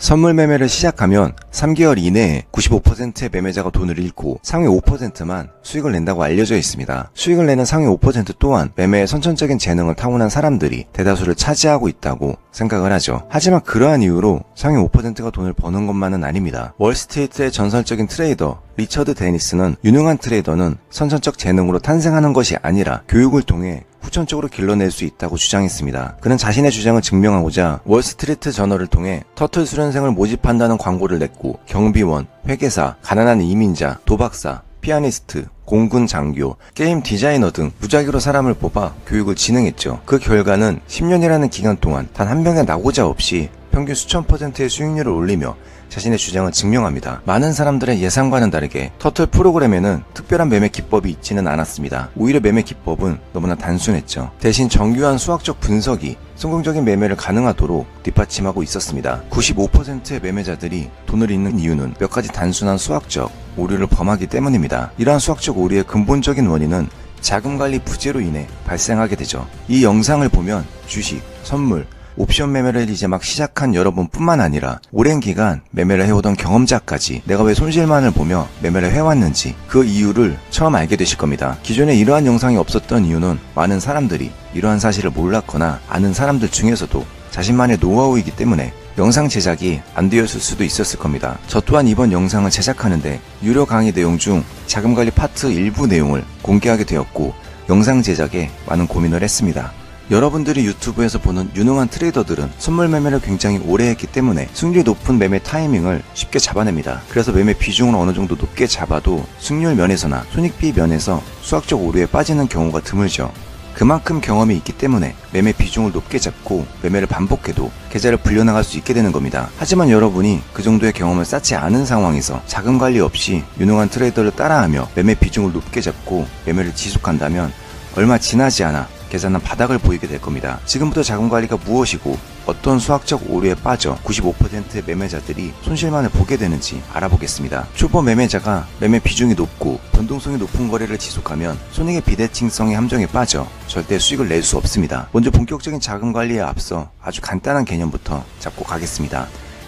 선물 매매를 시작하면 3개월 이내에 95%의 매매자가 돈을 잃고 상위 5%만 수익을 낸다고 알려져 있습니다. 수익을 내는 상위 5% 또한 매매의 선천적인 재능을 타고난 사람들이 대다수를 차지하고 있다고 생각을 하죠. 하지만 그러한 이유로 상위 5%가 돈을 버는 것만은 아닙니다. 월스트리트의 전설적인 트레이더 리처드 데니스는 유능한 트레이더는 선천적 재능으로 탄생하는 것이 아니라 교육을 통해 후천적으로 길러낼 수 있다고 주장했습니다. 그는 자신의 주장을 증명하고자 월스트리트 저널을 통해 터틀 수련생을 모집한다는 광고를 냈고 경비원, 회계사, 가난한 이민자, 도박사, 피아니스트, 공군 장교, 게임 디자이너 등 무작위로 사람을 뽑아 교육을 진행했죠. 그 결과는 10년이라는 기간 동안 단 한 명의 낙오자 없이 평균 수천 %의 수익률을 올리며 자신의 주장을 증명합니다. 많은 사람들의 예상과는 다르게 터틀 프로그램에는 특별한 매매 기법이 있지는 않았습니다. 오히려 매매 기법은 너무나 단순했죠. 대신 정교한 수학적 분석이 성공적인 매매를 가능하도록 뒷받침하고 있었습니다. 95%의 매매자들이 돈을 잃는 이유는 몇 가지 단순한 수학적 오류를 범하기 때문입니다. 이러한 수학적 오류의 근본적인 원인은 자금관리 부재로 인해 발생하게 되죠. 이 영상을 보면 주식, 선물, 옵션 매매를 이제 막 시작한 여러분뿐만 아니라 오랜 기간 매매를 해오던 경험자까지 내가 왜 손실만을 보며 매매를 해왔는지 그 이유를 처음 알게 되실 겁니다. 기존에 이러한 영상이 없었던 이유는 많은 사람들이 이러한 사실을 몰랐거나 아는 사람들 중에서도 자신만의 노하우이기 때문에 영상 제작이 안 되었을 수도 있었을 겁니다. 저 또한 이번 영상을 제작하는데 유료 강의 내용 중 자금관리 파트 일부 내용을 공개하게 되었고 영상 제작에 많은 고민을 했습니다. 여러분들이 유튜브에서 보는 유능한 트레이더들은 선물 매매를 굉장히 오래 했기 때문에 승률이 높은 매매 타이밍을 쉽게 잡아냅니다. 그래서 매매 비중을 어느 정도 높게 잡아도 승률 면에서나 손익비 면에서 수학적 오류에 빠지는 경우가 드물죠. 그만큼 경험이 있기 때문에 매매 비중을 높게 잡고 매매를 반복해도 계좌를 불려나갈 수 있게 되는 겁니다. 하지만 여러분이 그 정도의 경험을 쌓지 않은 상황에서 자금 관리 없이 유능한 트레이더를 따라하며 매매 비중을 높게 잡고 매매를 지속한다면 얼마 지나지 않아 계좌는 바닥을 보이게 될 겁니다. 지금부터 자금관리가 무엇이고 어떤 수학적 오류에 빠져 95%의 매매자들이 손실만을 보게 되는지 알아보겠습니다. 초보 매매자가 매매 비중이 높고 변동성이 높은 거래를 지속하면 손익의 비대칭성의 함정에 빠져 절대 수익을 낼 수 없습니다. 먼저 본격적인 자금관리에 앞서 아주 간단한 개념부터 잡고 가겠습니다.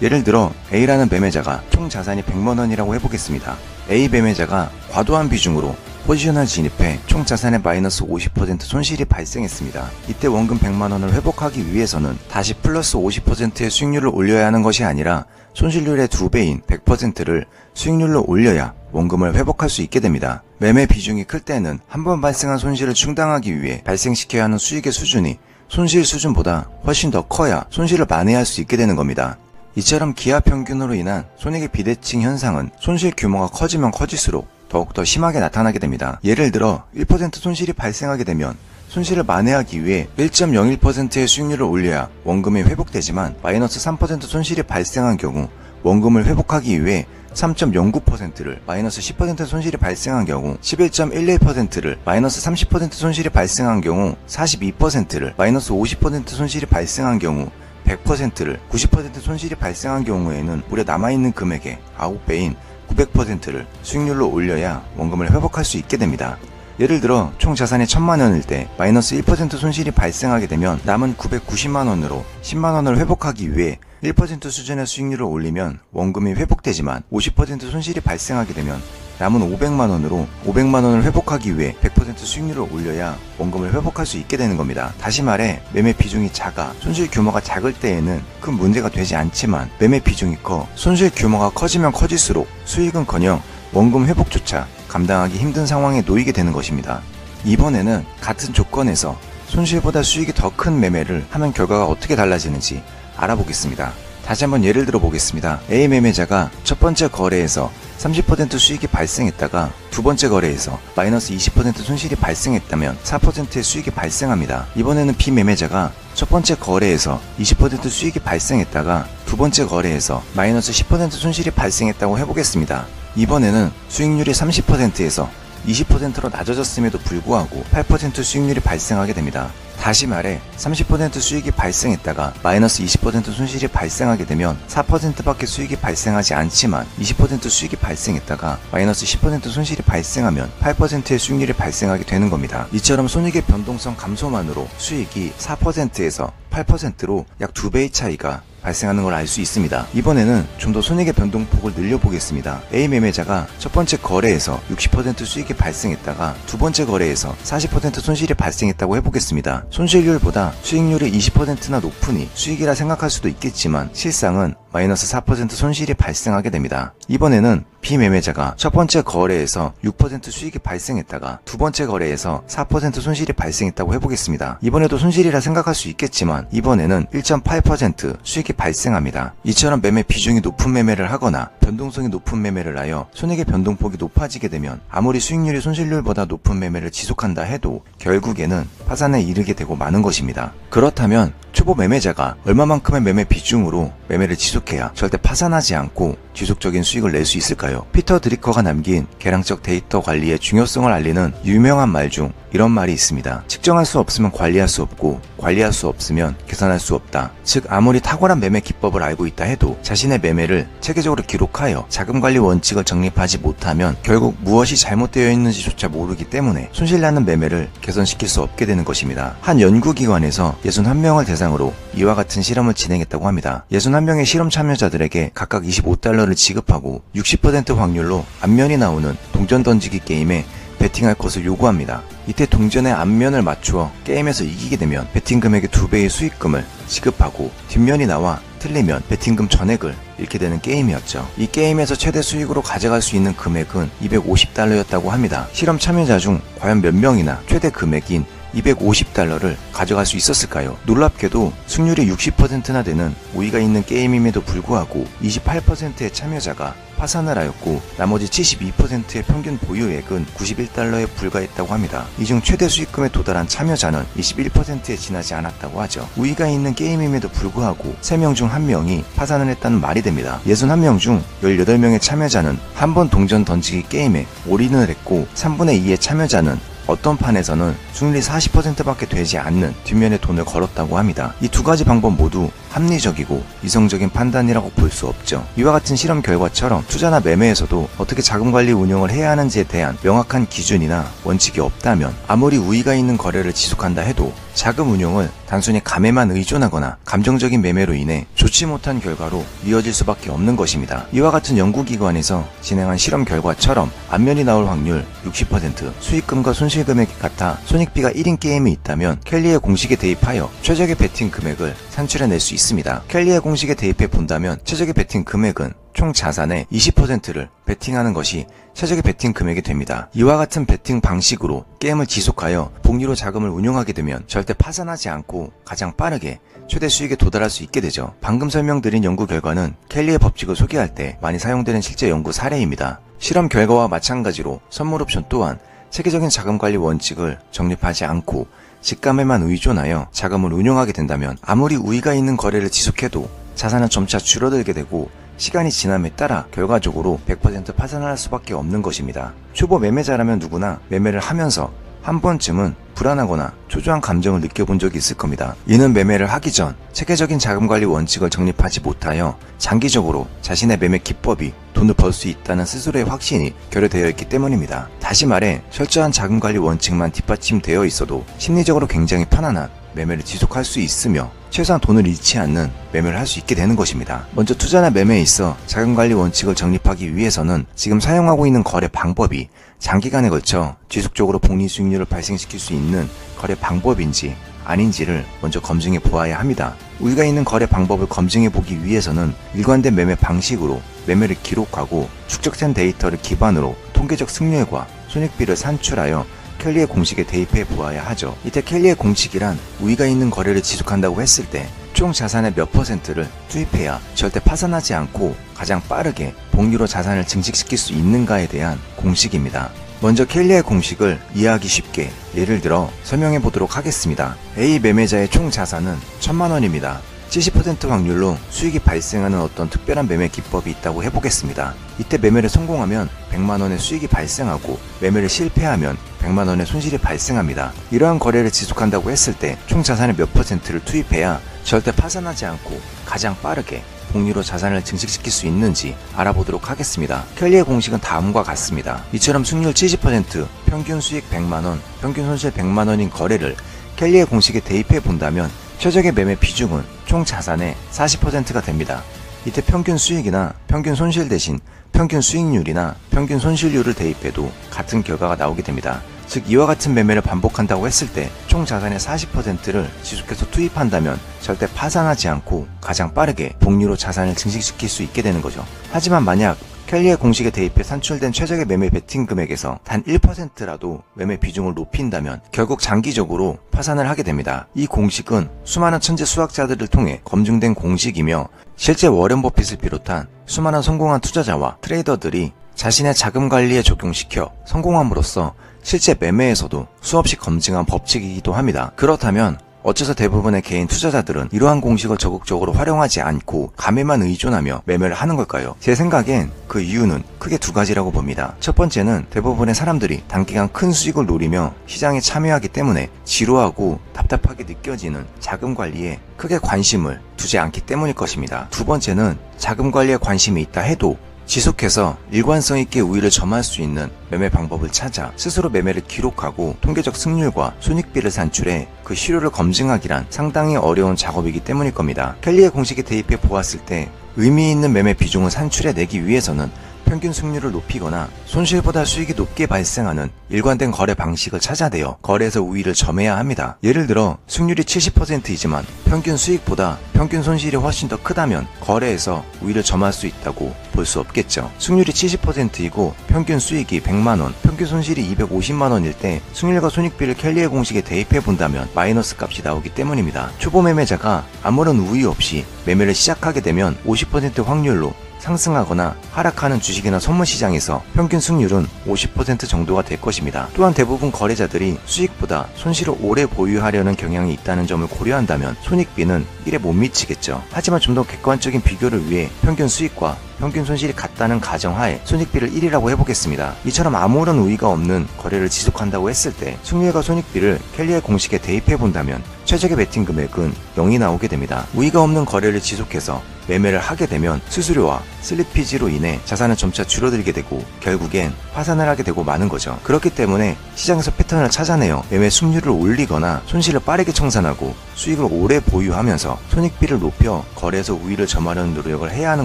예를 들어 A라는 매매자가 총 자산이 100만원이라고 해보겠습니다. A 매매자가 과도한 비중으로 포지션을 진입해 총 자산의 마이너스 50% 손실이 발생했습니다. 이때 원금 100만원을 회복하기 위해서는 다시 플러스 50%의 수익률을 올려야 하는 것이 아니라 손실률의 2배인 100%를 수익률로 올려야 원금을 회복할 수 있게 됩니다. 매매 비중이 클 때는 한 번 발생한 손실을 충당하기 위해 발생시켜야 하는 수익의 수준이 손실 수준보다 훨씬 더 커야 손실을 만회할 수 있게 되는 겁니다. 이처럼 기하 평균으로 인한 손익의 비대칭 현상은 손실 규모가 커지면 커질수록 더욱더 심하게 나타나게 됩니다. 예를 들어 1% 손실이 발생하게 되면 손실을 만회하기 위해 1.01%의 수익률을 올려야 원금이 회복되지만 마이너스 3% 손실이 발생한 경우 원금을 회복하기 위해 3.09%를 마이너스 10% 손실이 발생한 경우 11.11%를 마이너스 30% 손실이 발생한 경우 42%를 마이너스 50% 손실이 발생한 경우 100%를 90% 손실이 발생한 경우에는 무려 남아있는 금액의 9배인 900%를 수익률로 올려야 원금을 회복할 수 있게 됩니다. 예를 들어 총 자산이 1000만원일 때 마이너스 1% 손실이 발생하게 되면 남은 990만원으로 10만원을 회복하기 위해 1% 수준의 수익률을 올리면 원금이 회복되지만 50% 손실이 발생하게 되면 남은 500만원으로 500만원을 회복하기 위해 100% 수익률을 올려야 원금을 회복할 수 있게 되는 겁니다. 다시 말해 매매 비중이 작아 손실 규모가 작을 때에는 큰 문제가 되지 않지만 매매 비중이 커 손실 규모가 커지면 커질수록 수익은커녕 원금 회복조차 감당하기 힘든 상황에 놓이게 되는 것입니다. 이번에는 같은 조건에서 손실보다 수익이 더 큰 매매를 하면 결과가 어떻게 달라지는지 알아보겠습니다. 다시 한번 예를 들어 보겠습니다. A 매매자가 첫 번째 거래에서 30% 수익이 발생했다가 두 번째 거래에서 마이너스 20% 손실이 발생했다면 4%의 수익이 발생합니다. 이번에는 B 매매자가 첫 번째 거래에서 20% 수익이 발생했다가 두 번째 거래에서 마이너스 10% 손실이 발생했다고 해보겠습니다. 이번에는 수익률이 30%에서 20%로 낮아졌음에도 불구하고 8% 수익률이 발생하게 됩니다. 다시 말해 30% 수익이 발생했다가 마이너스 20% 손실이 발생하게 되면 4%밖에 수익이 발생하지 않지만 20% 수익이 발생했다가 마이너스 10% 손실이 발생하면 8%의 수익률이 발생하게 되는 겁니다. 이처럼 손익의 변동성 감소만으로 수익이 4%에서 8%로 약 2배의 차이가 발생하는 걸 알 수 있습니다. 이번에는 좀 더 손익의 변동폭을 늘려보겠습니다. A 매매자가 첫 번째 거래에서 60% 수익이 발생했다가 두 번째 거래에서 40% 손실이 발생했다고 해보겠습니다. 손실률보다 수익률이 20%나 높으니 수익이라 생각할 수도 있겠지만 실상은 마이너스 4% 손실이 발생하게 됩니다. 이번에는 B 매매자가 첫 번째 거래에서 6% 수익이 발생했다가 두 번째 거래에서 4% 손실이 발생했다고 해보겠습니다. 이번에도 손실이라 생각할 수 있겠지만 이번에는 1.8% 수익이 발생합니다. 이처럼 매매 비중이 높은 매매를 하거나 변동성이 높은 매매를 하여 손익의 변동폭이 높아지게 되면 아무리 수익률이 손실률보다 높은 매매를 지속한다 해도 결국에는 파산에 이르게 되고 마는 것입니다. 그렇다면 초보 매매자가 얼마만큼의 매매 비중으로 매매를 지속해야 절대 파산하지 않고 지속적인 수익을 낼 수 있을까요? 피터 드리커가 남긴 계량적 데이터 관리의 중요성을 알리는 유명한 말 중 이런 말이 있습니다. 측정할 수 없으면 관리할 수 없고 관리할 수 없으면 계산할 수 없다. 즉 아무리 탁월한 매매 기법을 알고 있다 해도 자신의 매매를 체계적으로 기록하여 자금관리 원칙을 정립하지 못하면 결국 무엇이 잘못되어 있는지조차 모르기 때문에 손실나는 매매를 개선시킬 수 없게 되는 것입니다. 한 연구기관에서 61명을 대상으로 이와 같은 실험을 진행했다고 합니다. 61명의 실험 참여자들에게 각각 $25를 지급하고 60% 확률로 앞면이 나오는 동전 던지기 게임에 베팅할 것을 요구합니다. 이때 동전의 앞면을 맞추어 게임에서 이기게 되면 베팅 금액의 2배의 수익금을 지급하고 뒷면이 나와 틀리면 베팅금 전액을 잃게 되는 게임이었죠. 이 게임에서 최대 수익으로 가져갈 수 있는 금액은 $250였다고 합니다. 실험 참여자 중 과연 몇 명이나 최대 금액인 $250를 가져갈 수 있었을까요? 놀랍게도 승률이 60%나 되는 우위가 있는 게임임에도 불구하고 28%의 참여자가 파산을 하였고 나머지 72%의 평균 보유액은 $91에 불과했다고 합니다. 이 중 최대 수익금에 도달한 참여자는 21%에 지나지 않았다고 하죠. 우위가 있는 게임임에도 불구하고 3명 중 1명이 파산을 했다는 말이 됩니다. 61명 중 18명의 참여자는 한 번 동전 던지기 게임에 올인을 했고 3분의 2의 참여자는 어떤 판에서는 승률이 40%밖에 되지 않는 뒷면에 돈을 걸었다고 합니다. 이 두 가지 방법 모두 합리적이고 이성적인 판단이라고 볼 수 없죠. 이와 같은 실험 결과처럼 투자나 매매에서도 어떻게 자금관리 운영을 해야 하는지에 대한 명확한 기준이나 원칙이 없다면 아무리 우위가 있는 거래를 지속한다 해도 자금 운용을 단순히 감에만 의존하거나 감정적인 매매로 인해 좋지 못한 결과로 이어질 수밖에 없는 것입니다. 이와 같은 연구기관에서 진행한 실험 결과처럼 앞면이 나올 확률 60%, 수익금과 손실금액이 같아 손익비가 1인 게임이 있다면 켈리의 공식에 대입하여 최적의 베팅 금액을 산출해낼 수 있습니다. 켈리의 공식에 대입해 본다면 최적의 베팅 금액은 총 자산의 20%를 베팅하는 것이 최적의 베팅 금액이 됩니다. 이와 같은 베팅 방식으로 게임을 지속하여 복리로 자금을 운용하게 되면 절대 파산하지 않고 가장 빠르게 최대 수익에 도달할 수 있게 되죠. 방금 설명드린 연구 결과는 켈리의 법칙을 소개할 때 많이 사용되는 실제 연구 사례입니다. 실험 결과와 마찬가지로 선물 옵션 또한 체계적인 자금관리 원칙을 정립하지 않고 직감에만 의존하여 자금을 운용하게 된다면 아무리 우위가 있는 거래를 지속해도 자산은 점차 줄어들게 되고 시간이 지남에 따라 결과적으로 100% 파산할 수밖에 없는 것입니다. 초보 매매자라면 누구나 매매를 하면서 한 번쯤은 불안하거나 초조한 감정을 느껴본 적이 있을 겁니다. 이는 매매를 하기 전 체계적인 자금관리 원칙을 정립하지 못하여 장기적으로 자신의 매매 기법이 돈을 벌 수 있다는 스스로의 확신이 결여되어 있기 때문입니다. 다시 말해 철저한 자금관리 원칙만 뒷받침되어 있어도 심리적으로 굉장히 편안한 매매를 지속할 수 있으며 최소한 돈을 잃지 않는 매매를 할 수 있게 되는 것입니다. 먼저 투자나 매매에 있어 자금관리 원칙을 정립하기 위해서는 지금 사용하고 있는 거래 방법이 장기간에 걸쳐 지속적으로 복리 수익률을 발생시킬 수 있는 거래 방법인지 아닌지를 먼저 검증해 보아야 합니다. 우리가 있는 거래 방법을 검증해 보기 위해서는 일관된 매매 방식으로 매매를 기록하고 축적된 데이터를 기반으로 통계적 승률과 손익비를 산출하여 켈리의 공식에 대입해 보아야 하죠. 이때 켈리의 공식이란 우위가 있는 거래를 지속한다고 했을 때 총 자산의 몇 %를 투입해야 절대 파산하지 않고 가장 빠르게 복리로 자산을 증식시킬 수 있는가에 대한 공식입니다. 먼저 켈리의 공식을 이해하기 쉽게 예를 들어 설명해 보도록 하겠습니다. A 매매자의 총 자산은 1000만 원입니다. 70% 확률로 수익이 발생하는 어떤 특별한 매매 기법이 있다고 해보겠습니다. 이때 매매를 성공하면 100만 원의 수익이 발생하고 매매를 실패하면 100만 원의 손실이 발생합니다. 이러한 거래를 지속한다고 했을 때 총 자산의 몇 %를 투입해야 절대 파산하지 않고 가장 빠르게 복리로 자산을 증식시킬 수 있는지 알아보도록 하겠습니다. 켈리의 공식은 다음과 같습니다. 이처럼 승률 70%, 평균 수익 100만원, 평균 손실 100만원인 거래를 켈리의 공식에 대입해 본다면 최적의 매매 비중은 총 자산의 40%가 됩니다. 이때 평균 수익이나 평균 손실 대신 평균 수익률이나 평균 손실률을 대입해도 같은 결과가 나오게 됩니다. 즉 이와 같은 매매를 반복한다고 했을 때 총 자산의 40%를 지속해서 투입한다면 절대 파산하지 않고 가장 빠르게 복리로 자산을 증식시킬 수 있게 되는 거죠. 하지만 만약 켈리의 공식에 대입해 산출된 최적의 매매 베팅 금액에서 단 1%라도 매매 비중을 높인다면 결국 장기적으로 파산을 하게 됩니다. 이 공식은 수많은 천재 수학자들을 통해 검증된 공식이며 실제 워렌 버핏을 비롯한 수많은 성공한 투자자와 트레이더들이 자신의 자금 관리에 적용시켜 성공함으로써 실제 매매에서도 수없이 검증한 법칙이기도 합니다. 그렇다면 어째서 대부분의 개인 투자자들은 이러한 공식을 적극적으로 활용하지 않고 감에만 의존하며 매매를 하는 걸까요? 제 생각엔 그 이유는 크게 두 가지라고 봅니다. 첫 번째는 대부분의 사람들이 단기간 큰 수익을 노리며 시장에 참여하기 때문에 지루하고 답답하게 느껴지는 자금 관리에 크게 관심을 두지 않기 때문일 것입니다. 두 번째는 자금 관리에 관심이 있다 해도 지속해서 일관성 있게 우위를 점할 수 있는 매매 방법을 찾아 스스로 매매를 기록하고 통계적 승률과 손익비를 산출해 그 실효를 검증하기란 상당히 어려운 작업이기 때문일 겁니다. 켈리의 공식에 대입해 보았을 때 의미 있는 매매 비중을 산출해내기 위해서는 평균 승률을 높이거나 손실보다 수익이 높게 발생하는 일관된 거래 방식을 찾아내어 거래에서 우위를 점해야 합니다. 예를 들어 승률이 70%이지만 평균 수익보다 평균 손실이 훨씬 더 크다면 거래에서 우위를 점할 수 있다고 볼 수 없겠죠. 승률이 70%이고 평균 수익이 100만원, 평균 손실이 250만원일 때 승률과 손익비를 켈리의 공식에 대입해 본다면 마이너스 값이 나오기 때문입니다. 초보 매매자가 아무런 우위 없이 매매를 시작하게 되면 50% 확률로 상승하거나 하락하는 주식이나 선물 시장에서 평균 승률은 50% 정도가 될 것입니다. 또한 대부분 거래자들이 수익보다 손실을 오래 보유하려는 경향이 있다는 점을 고려한다면 손익비는 1에 못 미치겠죠. 하지만 좀 더 객관적인 비교를 위해 평균 수익과 평균 손실이 같다는 가정하에 손익비를 1이라고 해보겠습니다. 이처럼 아무런 우위가 없는 거래를 지속한다고 했을 때 승률과 손익비를 켈리의 공식에 대입해본다면 최적의 베팅 금액은 0이 나오게 됩니다. 우위가 없는 거래를 지속해서 매매를 하게 되면 수수료와 슬리피지로 인해 자산은 점차 줄어들게 되고 결국엔 파산을 하게 되고 마는 거죠. 그렇기 때문에 시장에서 패턴을 찾아내어 매매 승률을 올리거나 손실을 빠르게 청산하고 수익을 오래 보유하면서 손익비를 높여 거래에서 우위를 점하려는 노력을 해야 하는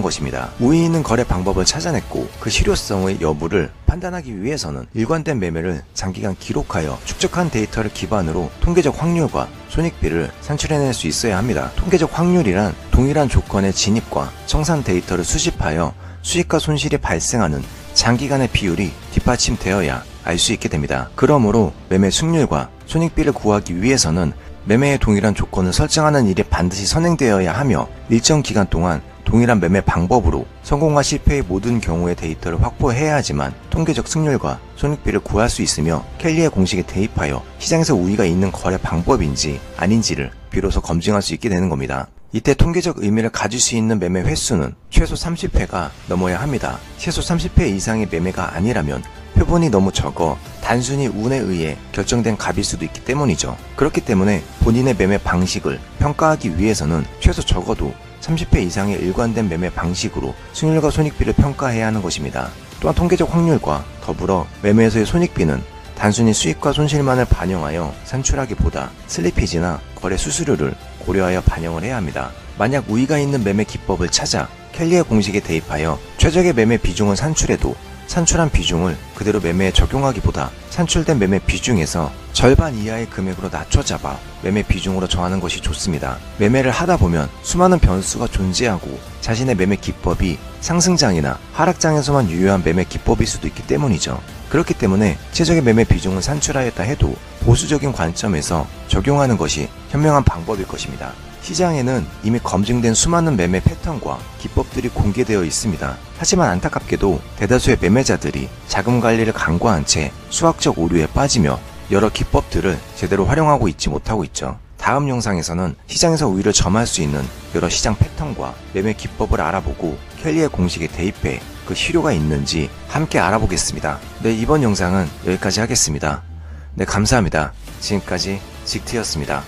것입니다. 우위 있는 거래 방법을 찾아냈고 그 실효성의 여부를 판단하기 위해서는 일관된 매매를 장기간 기록하여 축적한 데이터를 기반으로 통계적 확률과 손익비를 산출해낼 수 있어야 합니다. 통계적 확률이란 동일한 조건의 진입과 청산 데이터를 수집하여 수익과 손실이 발생하는 장기간의 비율이 뒷받침되어야 알 수 있게 됩니다. 그러므로 매매 승률과 손익비를 구하기 위해서는 매매의 동일한 조건을 설정하는 일이 반드시 선행되어야 하며 일정 기간 동안 동일한 매매 방법으로 성공과 실패의 모든 경우의 데이터를 확보해야 하지만 통계적 승률과 손익비를 구할 수 있으며 켈리의 공식에 대입하여 시장에서 우위가 있는 거래 방법인지 아닌지를 비로소 검증할 수 있게 되는 겁니다. 이때 통계적 의미를 가질 수 있는 매매 횟수는 최소 30회가 넘어야 합니다. 최소 30회 이상의 매매가 아니라면 표본이 너무 적어 단순히 운에 의해 결정된 값일 수도 있기 때문이죠. 그렇기 때문에 본인의 매매 방식을 평가하기 위해서는 최소 적어도 30회 이상의 일관된 매매 방식으로 승률과 손익비를 평가해야 하는 것입니다. 또한 통계적 확률과 더불어 매매에서의 손익비는 단순히 수익과 손실만을 반영하여 산출하기보다 슬리피지나 거래 수수료를 고려하여 반영을 해야 합니다. 만약 우위가 있는 매매 기법을 찾아 켈리의 공식에 대입하여 최적의 매매 비중을 산출해도 산출한 비중을 그대로 매매에 적용하기보다 산출된 매매 비중에서 절반 이하의 금액으로 낮춰 잡아 매매 비중으로 정하는 것이 좋습니다. 매매를 하다 보면 수많은 변수가 존재하고 자신의 매매 기법이 상승장이나 하락장에서만 유효한 매매 기법일 수도 있기 때문이죠. 그렇기 때문에 최적의 매매 비중을 산출하였다 해도 보수적인 관점에서 적용하는 것이 현명한 방법일 것입니다. 시장에는 이미 검증된 수많은 매매 패턴과 기법들이 공개되어 있습니다. 하지만 안타깝게도 대다수의 매매자들이 자금 관리를 간과한 채 수학적 오류에 빠지며 여러 기법들을 제대로 활용하고 있지 못하고 있죠. 다음 영상에서는 시장에서 우위를 점할 수 있는 여러 시장 패턴과 매매 기법을 알아보고 켈리의 공식에 대입해 그 실효가 있는지 함께 알아보겠습니다. 네, 이번 영상은 여기까지 하겠습니다. 네, 감사합니다. 지금까지 직트였습니다.